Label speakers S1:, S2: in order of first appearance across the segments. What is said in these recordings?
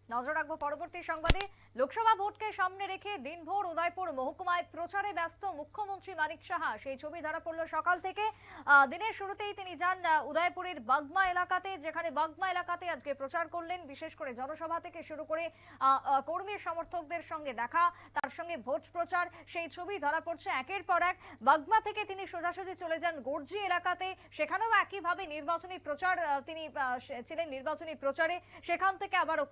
S1: নজর রাখবো পরবর্তী সংবাদে। লোকসভা ভোটকে সামনে রেখে দিনভর উদয়পুর মহকুমায় প্রচারে ব্যস্ত মুখ্যমন্ত্রী মানিক সাহা। সেই ছবি ধরা পড়ল সকাল থেকে। দিনের শুরুতেই তিনি যান উদয়পুরের বাগমা এলাকাতে, যেখানে বাগমা এলাকাতে আজকে প্রচার করলেন। বিশেষ করে জনসভা থেকে শুরু করে কর্মী সমর্থকদের সঙ্গে দেখা, তার সঙ্গে ভোট প্রচার, সেই ছবি ধরা পড়ছে একের পর এক। বাগমা থেকে তিনি সোজাসুজি চলে যান গর্জি এলাকাতে, সেখানেও একইভাবে নির্বাচনী প্রচার তিনি ছিলেন নির্বাচনী প্রচারে। সেখান থেকে আবারও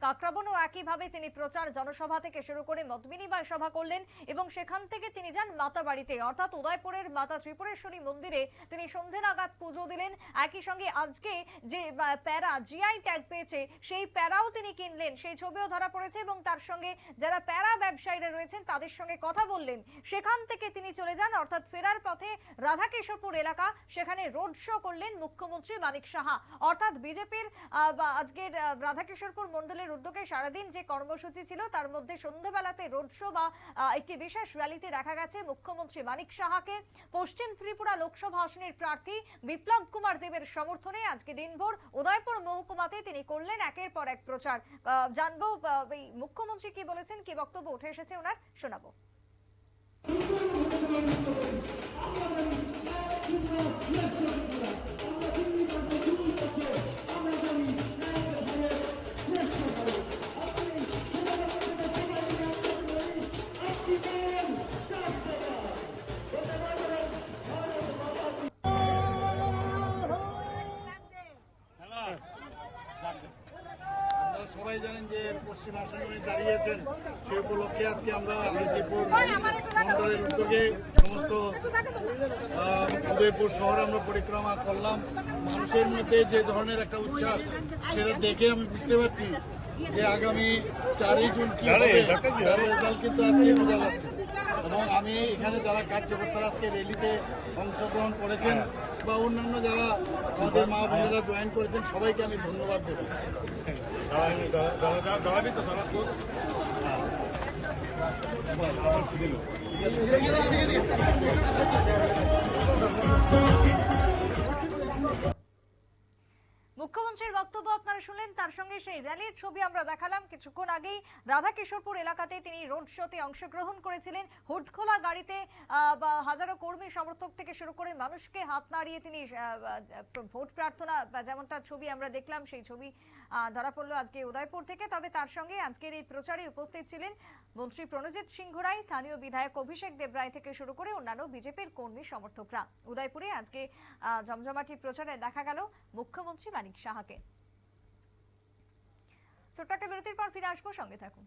S1: কাকরাবনও একইভাবে তিনি প্রচার, জনসভা থেকে শুরু করে মত বিনিময় সভা করলেন এবং সেখান থেকে তিনি যান মাতাবাড়িতে, অর্থাৎ উদয়পুরের মাতা ত্রিপুরেশ্বরী মন্দিরে তিনি সন্ধে নাগাদ পুজো দিলেন। একই সঙ্গে আজকে যে প্যারা জিআই ট্যাগ পেয়েছে সেই প্যারাও তিনি কিনলেন, সেই ছবিও ধরা পড়েছে এবং তার সঙ্গে যারা প্যারা ব্যবসায়ীরা রয়েছেন তাদের সঙ্গে কথা বললেন। সেখান থেকে তিনি চলে যান, অর্থাৎ ফেরার পথে রাধাকিশোরপুর এলাকা, সেখানে রোড শো করলেন মুখ্যমন্ত্রী মানিক সাহা। অর্থাৎ বিজেপির আজকের রাধাকিশোরপুর মন্ডলের উদ্যোগে সারাদিন যে কর্মসূচি ছিল তার মধ্যে সন্ধ্যাবেলাতে রোড শো বা একটি বিশেষ র্যালিতে দেখা গেছে মুখ্যমন্ত্রী মানিক সাহাকে। পশ্চিম ত্রিপুরা লোকসভা আসনের প্রার্থী বিপ্লব কুমার দেবের সমর্থনে আজকে দিনভর উদয়পুর মহকুমাতে তিনি করলেন একের পর এক প্রচার। জানবো মুখ্যমন্ত্রী কি বলেছেন, কি বক্তব্য উঠে এসেছে ওনার, শোনাবো।
S2: সবাই জানেন যে পশ্চিম আসনে দাঁড়িয়েছেন, সেই উপলক্ষে আজকে আমরা আলিপুর মন্ডলের উদ্যোগে সমস্ত উদয়পুর শহর আমরা পরিক্রমা করলাম। মানুষের মধ্যে যে ধরনের একটা উচ্ছ্বাস, সেটা দেখে আমি বুঝতে পারছি যে আগামী 4ই জুন কি হবে তার রেজাল্ট কিন্তু আজকে বোঝা যাচ্ছে। এবং আমি এখানে যারা কার্যকর্তারা আজকে র্যালিতে অংশগ্রহণ করেছেন বা অন্যান্য যারা আমাদের মা বোনেরা জয়েন করেছেন, সবাইকে আমি ধন্যবাদ দেব।
S1: মুখ্যমন্ত্রীর বক্তব্য আপনারা শুনলেন, তার সঙ্গে সেই র্যালির ছবি আমরা দেখালাম কিছুক্ষণ আগেই। রাধাকিশোরপুর এলাকাতে তিনি রোড শোতে অংশগ্রহণ করেছিলেন। হুডখোলা গাড়িতে হাজারো কর্মী সমর্থক থেকে শুরু করে মানুষকে হাত নাড়িয়ে তিনি ভোট প্রার্থনা, যেমনটা ছবি আমরা দেখলাম সেই ছবি ধরা পড়লো আজকে উদয়পুর থেকে। তবে তার সঙ্গে আজকের এই প্রচারে উপস্থিত ছিলেন মন্ত্রী প্রণজিৎ সিংহ রায়, স্থানীয় বিধায়ক অভিষেক দেবরায় থেকে শুরু করে অন্যান্য বিজেপির কর্মী সমর্থকরা। উদয়পুরে আজকে জমজমাটি প্রচারে দেখা গেল মুখ্যমন্ত্রী মানিক সাহাকে। ছোট্ট একটা বিরতির পর ফিরে আসবো, সঙ্গে থাকুন।